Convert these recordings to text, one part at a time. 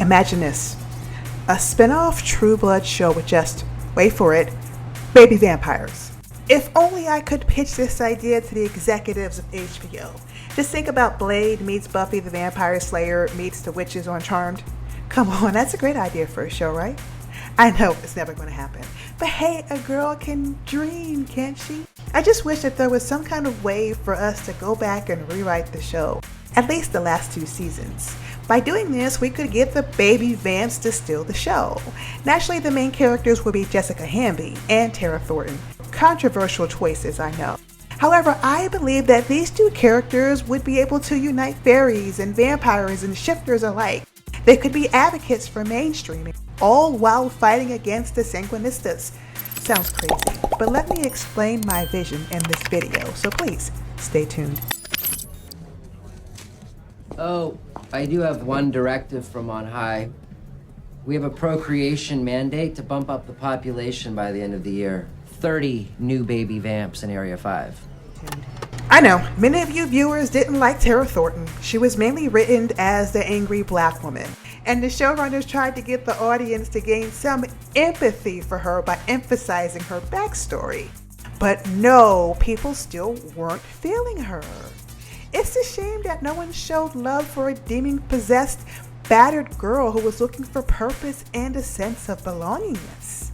Imagine this, a spinoff True Blood show with just, wait for it, baby vampires. If only I could pitch this idea to the executives of HBO. Just think about Blade meets Buffy the Vampire Slayer meets the witches on Charmed. Come on, that's a great idea for a show, right? I know it's never going to happen, but hey, a girl can dream, can't she? I just wish that there was some kind of way for us to go back and rewrite the show, at least the last 2 seasons. By doing this, we could get the baby Vamps to steal the show. Naturally, the main characters would be Jessica Hamby and Tara Thornton. Controversial choices, I know. However, I believe that these 2 characters would be able to unite fairies and vampires and shifters alike. They could be advocates for mainstreaming, all while fighting against the Sanguinistas. Sounds crazy, but let me explain my vision in this video, so please stay tuned. Oh, I do have one directive from on high. We have a procreation mandate to bump up the population by the end of the year. 30 new baby vamps in Area 5. I know, many of you viewers didn't like Tara Thornton. She was mainly written as the angry black woman, and the showrunners tried to get the audience to gain some empathy for her by emphasizing her backstory. But no, people still weren't feeling her. It's a shame that no one showed love for a demon-possessed, battered girl who was looking for purpose and a sense of belongingness.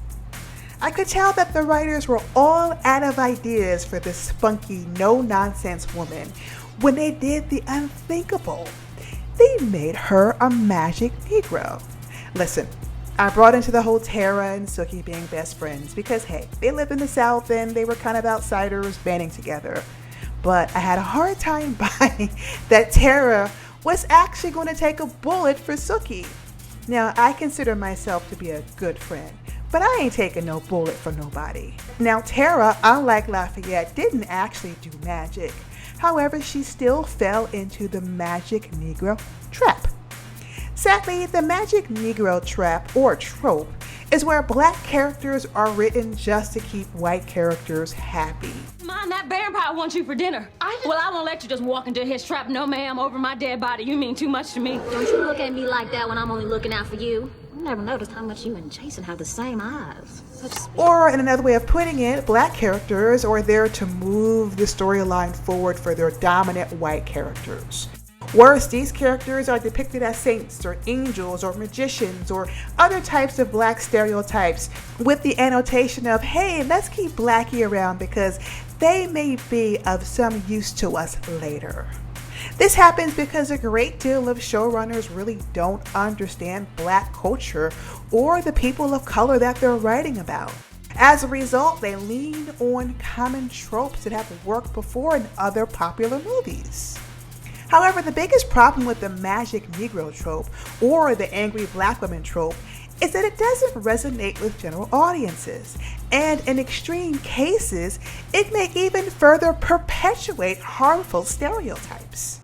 I could tell that the writers were all out of ideas for this spunky, no-nonsense woman when they did the unthinkable. They made her a magic Negro. Listen, I brought into the whole Tara and Sookie being best friends because, hey, they lived in the South and they were kind of outsiders banding together. But I had a hard time buying that Tara was actually going to take a bullet for Sookie. Now, I consider myself to be a good friend, but I ain't taking no bullet for nobody. Now, Tara, unlike Lafayette, didn't actually do magic. However, she still fell into the magic Negro trap. Sadly, the magic Negro trap, or trope, is where black characters are written just to keep white characters happy. Mom, that vampire wants you for dinner. Well, I won't let you just walk into his trap. No, ma'am, over my dead body. You mean too much to me. Don't you look at me like that when I'm only looking out for you. I never noticed how much you and Jason have the same eyes. Or in another way of putting it, black characters are there to move the storyline forward for their dominant white characters. Worse, these characters are depicted as saints or angels or magicians or other types of black stereotypes with the annotation of, hey, let's keep Blackie around because they may be of some use to us later. This happens because a great deal of showrunners really don't understand black culture or the people of color that they're writing about. As a result, they lean on common tropes that have worked before in other popular movies. However, the biggest problem with the magic Negro trope or the angry black woman trope is that it doesn't resonate with general audiences, and in extreme cases, it may even further perpetuate harmful stereotypes.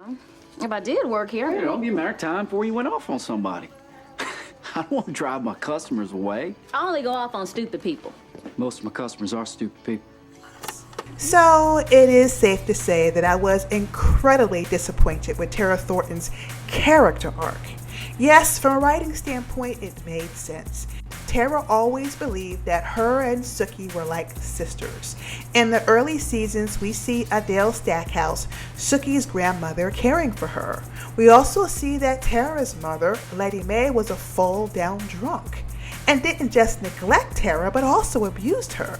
If I did work here... Hey, I'll be maritime before you went off on somebody. I don't want to drive my customers away. I only go off on stupid people. Most of my customers are stupid people. So it is safe to say that I was incredibly disappointed with Tara Thornton's character arc. Yes, from a writing standpoint, it made sense. Tara always believed that her and Sookie were like sisters. In the early seasons, we see Adele Stackhouse, Sookie's grandmother, caring for her. We also see that Tara's mother, Lady Mae, was a full-down drunk and didn't just neglect Tara, but also abused her.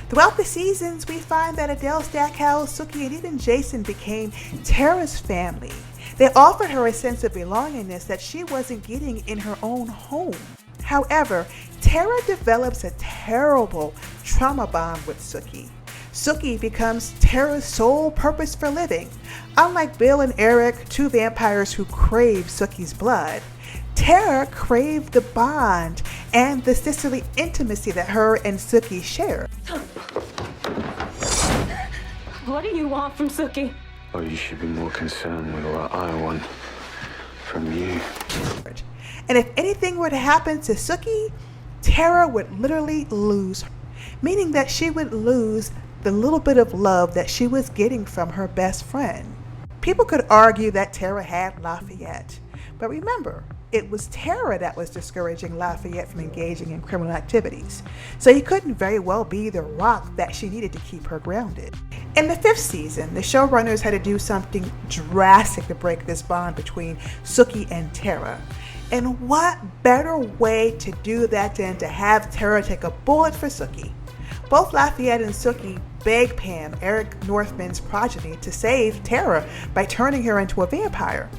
Throughout the seasons, we find that Adele Stackhouse, Sookie, and even Jason became Tara's family. They offered her a sense of belongingness that she wasn't getting in her own home. However, Tara develops a terrible trauma bond with Sookie. Sookie becomes Tara's sole purpose for living. Unlike Bill and Eric, 2 vampires who crave Sookie's blood, Tara craved the bond and the sisterly intimacy that her and Sookie share. What do you want from Sookie? Oh, you should be more concerned with what I want from you. And if anything were to happen to Sookie, Tara would literally lose her, meaning that she would lose the little bit of love that she was getting from her best friend. People could argue that Tara had Lafayette, but remember, it was Tara that was discouraging Lafayette from engaging in criminal activities, so he couldn't very well be the rock that she needed to keep her grounded. In the 5th season, the showrunners had to do something drastic to break this bond between Sookie and Tara. And what better way to do that than to have Tara take a bullet for Sookie? Both Lafayette and Sookie begged Pam, Eric Northman's progeny, to save Tara by turning her into a vampire.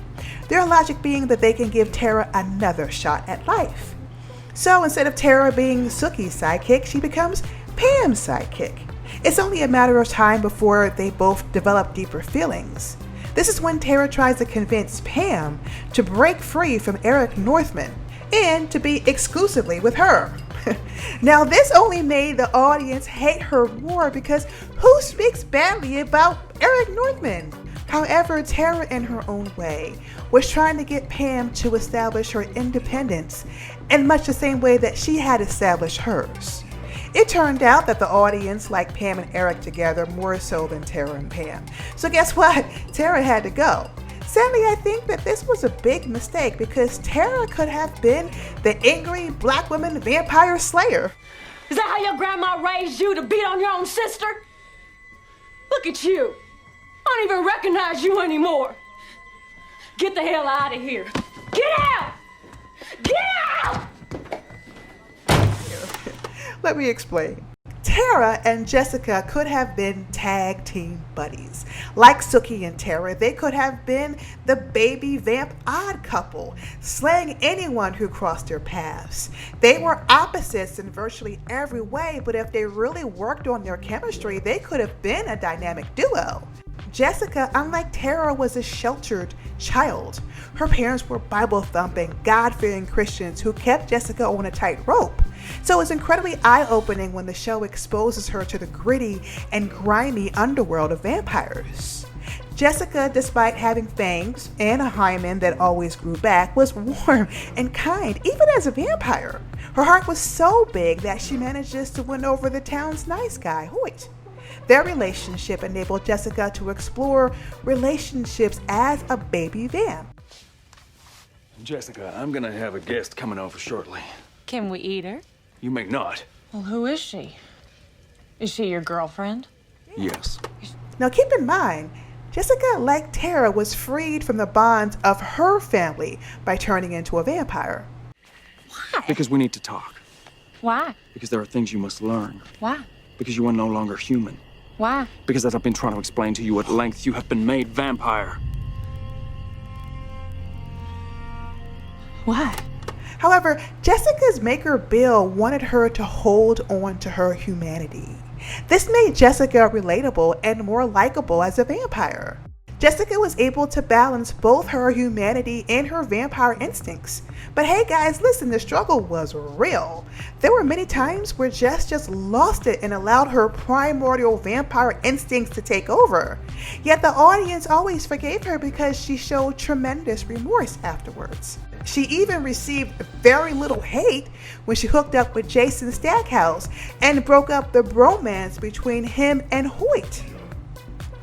Their logic being that they can give Tara another shot at life. So instead of Tara being Sookie's sidekick, she becomes Pam's sidekick. It's only a matter of time before they both develop deeper feelings. This is when Tara tries to convince Pam to break free from Eric Northman and to be exclusively with her. Now, this only made the audience hate her more because who speaks badly about Eric Northman? However, Tara, in her own way, was trying to get Pam to establish her independence in much the same way that she had established hers. It turned out that the audience liked Pam and Eric together more so than Tara and Pam. So guess what? Tara had to go. Sadly, I think that this was a big mistake because Tara could have been the angry black woman vampire slayer. Is that how your grandma raised you, to beat on your own sister? Look at you. I don't even recognize you anymore. Get the hell out of here. Get out! Get out! Let me explain. Tara and Jessica could have been tag team buddies. Like Sookie and Tara, they could have been the baby vamp odd couple, slaying anyone who crossed their paths. They were opposites in virtually every way, but if they really worked on their chemistry, they could have been a dynamic duo. Jessica, unlike Tara, was a sheltered child. Her parents were Bible-thumping, God-fearing Christians who kept Jessica on a tight rope. So it's incredibly eye-opening when the show exposes her to the gritty and grimy underworld of vampires. Jessica, despite having fangs and a hymen that always grew back, was warm and kind, even as a vampire. Her heart was so big that she manages to win over the town's nice guy, Hoyt. Their relationship enabled Jessica to explore relationships as a baby vamp. Jessica, I'm gonna have a guest coming over shortly. Can we eat her? You may not. Well, who is she? Is she your girlfriend? Yes. Now keep in mind, Jessica, like Tara, was freed from the bonds of her family by turning into a vampire. Why? Because we need to talk. Why? Because there are things you must learn. Why? Because you are no longer human. Why? Because as I've been trying to explain to you at length, you have been made vampire. Why? However, Jessica's maker Bill wanted her to hold on to her humanity. This made Jessica relatable and more likable as a vampire. Jessica was able to balance both her humanity and her vampire instincts. But hey guys, listen, the struggle was real. There were many times where Jess just lost it and allowed her primordial vampire instincts to take over. Yet the audience always forgave her because she showed tremendous remorse afterwards. She even received very little hate when she hooked up with Jason Stackhouse and broke up the bromance between him and Hoyt.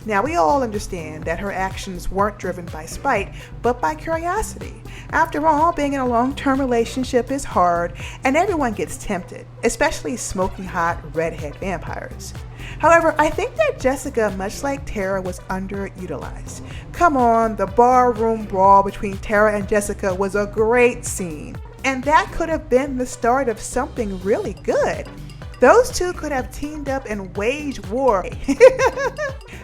Now, we all understand that her actions weren't driven by spite, but by curiosity. After all, being in a long-term relationship is hard, and everyone gets tempted, especially smoking hot redhead vampires. However, I think that Jessica, much like Tara, was underutilized. Come on, the barroom brawl between Tara and Jessica was a great scene, and that could have been the start of something really good. Those two could have teamed up and waged war.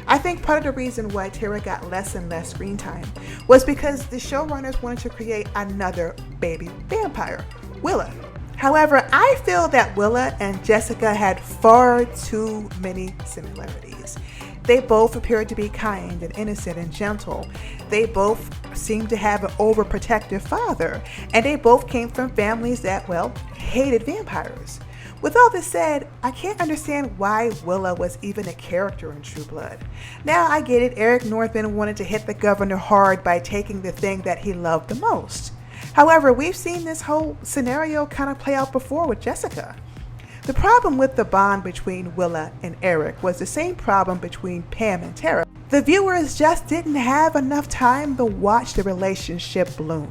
I think part of the reason why Tara got less and less screen time was because the showrunners wanted to create another baby vampire, Willa. However, I feel that Willa and Jessica had far too many similarities. They both appeared to be kind and innocent and gentle. They both seemed to have an overprotective father, and they both came from families that, well, hated vampires. With all this said, I can't understand why Willa was even a character in True Blood. Now I get it, Eric Northman wanted to hit the governor hard by taking the thing that he loved the most. However, we've seen this whole scenario kind of play out before with Jessica. The problem with the bond between Willa and Eric was the same problem between Pam and Tara. The viewers just didn't have enough time to watch the relationship bloom.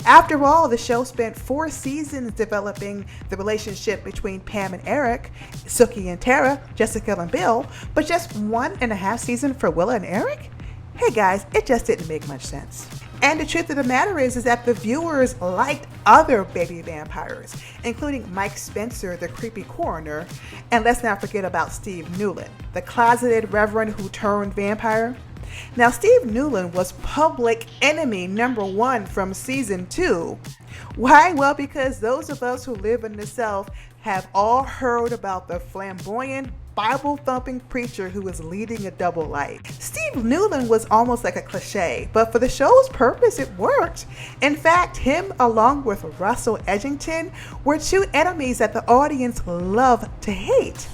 After all, the show spent 4 seasons developing the relationship between Pam and Eric, Sookie and Tara, Jessica and Bill, but just 1.5 seasons for Willa and Eric? Hey guys, it just didn't make much sense. And the truth of the matter is that the viewers liked other baby vampires, including Mike Spencer, the creepy coroner, and let's not forget about Steve Newlin, the closeted reverend who turned vampire. Now, Steve Newlin was public enemy #1 from season 2. Why? Well, because those of us who live in the South have all heard about the flamboyant, Bible-thumping preacher who was leading a double life. Steve Newlin was almost like a cliche, but for the show's purpose, it worked. In fact, him along with Russell Edgington were 2 enemies that the audience loved to hate.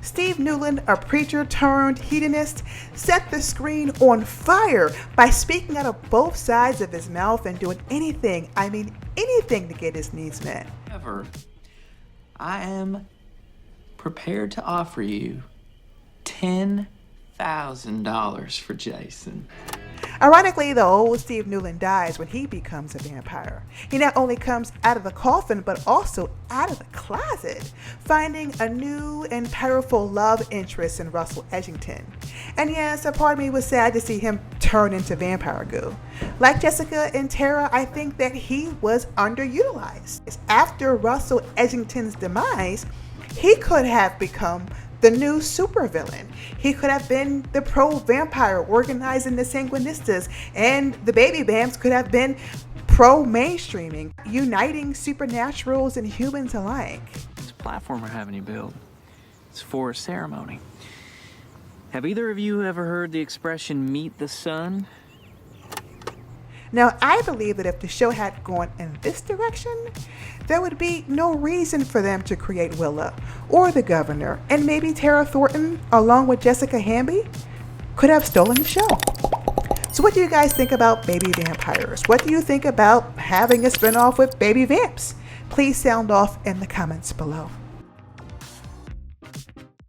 Steve Newlin, a preacher turned hedonist, set the screen on fire by speaking out of both sides of his mouth and doing anything, I mean anything, to get his needs met. However, I am prepared to offer you $10,000 for Jason. Ironically, the old Steve Newlin dies when he becomes a vampire. He not only comes out of the coffin, but also out of the closet, finding a new and powerful love interest in Russell Edgington. And yes, a part of me was sad to see him turn into vampire goo. Like Jessica and Tara, I think that he was underutilized. After Russell Edgington's demise, he could have become the new supervillain. He could have been the pro-vampire organizing the Sanguinistas, and the baby Vamps could have been pro-mainstreaming, uniting supernaturals and humans alike. This platform we're having you build, it's for a ceremony. Have either of you ever heard the expression, meet the sun? Now, I believe that if the show had gone in this direction, there would be no reason for them to create Willa or the governor, and maybe Tara Thornton, along with Jessica Hamby, could have stolen the show. So what do you guys think about baby vampires? What do you think about having a spinoff with baby vamps? Please sound off in the comments below.